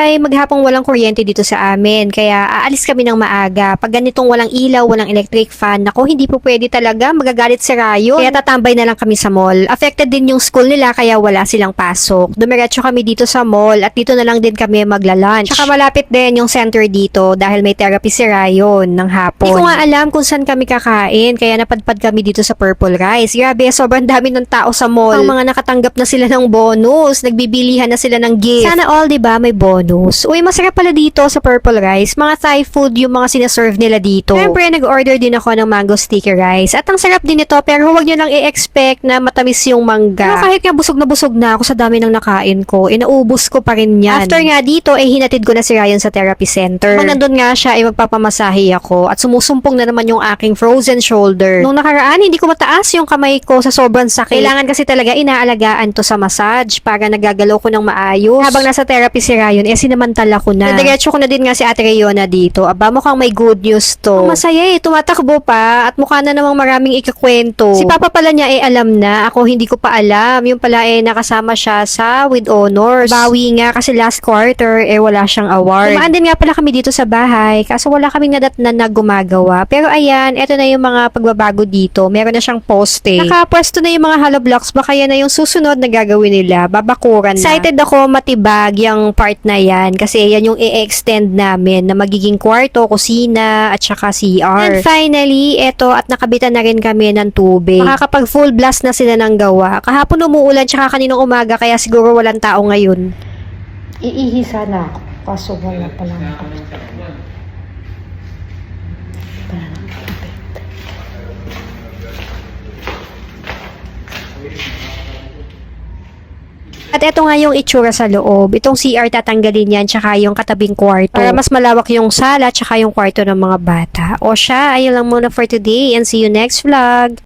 ay maghapong walang kuryente dito sa amin, kaya aalis kami ng maaga. Pag ganitong walang ilaw, walang electric fan, nako hindi po pwede talaga, magagalit si Rayon. Kaya tatambay na lang kami sa mall. Affected din yung school nila kaya wala silang pasok. Dumiretso kami dito sa mall at dito na lang din kami magla-lunch. Tsaka malapit din yung center dito dahil may therapy si Rayon ng hapon. Hindi ko nga alam kung saan kami kakain, kaya napadpad kami dito sa Purple Rice. Grabe, sobrang dami ng tao sa mall. Ang mga nakatanggap na sila ng bonus, nagbibilihan na sila ng gift. Sana all, diba, may bonus. Uy, masarap pala dito sa Purple Rice. Mga Thai food yung mga sinaserve nila dito. Siyempre, nag-order din ako ng mango sticky rice. At ang sarap din ito, pero huwag nyo lang i-expect na matamis yung mangga. Pero kahit nga busog na ako sa dami ng nakain ko, inaubos ko pa rin yan. After nga dito, hinatid ko na si Ryan sa therapy center. Habang nandun nga siya, magpapamasahe ako at sumusumpong na naman yung aking frozen shoulder. Nung nakaraan, hindi ko mataas yung kamay ko sa sobrang sakit. Kailangan kasi talaga inaalagaan to sa massage para nagagalaw ko ng maayos. Habang nasa therapy si Ryan, sinamantala ko na. Nadiretso ko na din nga si Ate Rayona dito. Aba, mukhang may good news to. Ang masaya tumatakbo pa at mukha na namang maraming ikakwento. Si Papa pala niya alam na. Ako hindi ko pa alam. Yung pala nakasama siya sa with honors. Bawi nga kasi last quarter wala siyang award. Dumaan din nga pala kami dito sa bahay kaso wala kaming nadatnan na gumagawa. Pero ayan, eto na yung mga pagbabago dito. Meron na siyang poste. Nakapwesto na yung mga hollow blocks. Baka yan na yung susunod na gagawin nila. Babakuran na. Excited ako matibag yung part na yan kasi yan yung i-extend namin na magiging kwarto, kusina, at saka CR. And finally, eto at nakabitan na rin kami ng tubig. Makakapag full blast na sila ng gawa. Kahapon umuulan tsaka kaninang umaga kaya siguro walang tao ngayon. Iihi sana ako, kaso wala pala ako. At eto nga yung itsura sa loob. Itong CR tatanggalin yan tsaka yung katabing kwarto. Para mas malawak yung sala tsaka yung kwarto ng mga bata. O siya, ayun lang muna for today and see you next vlog.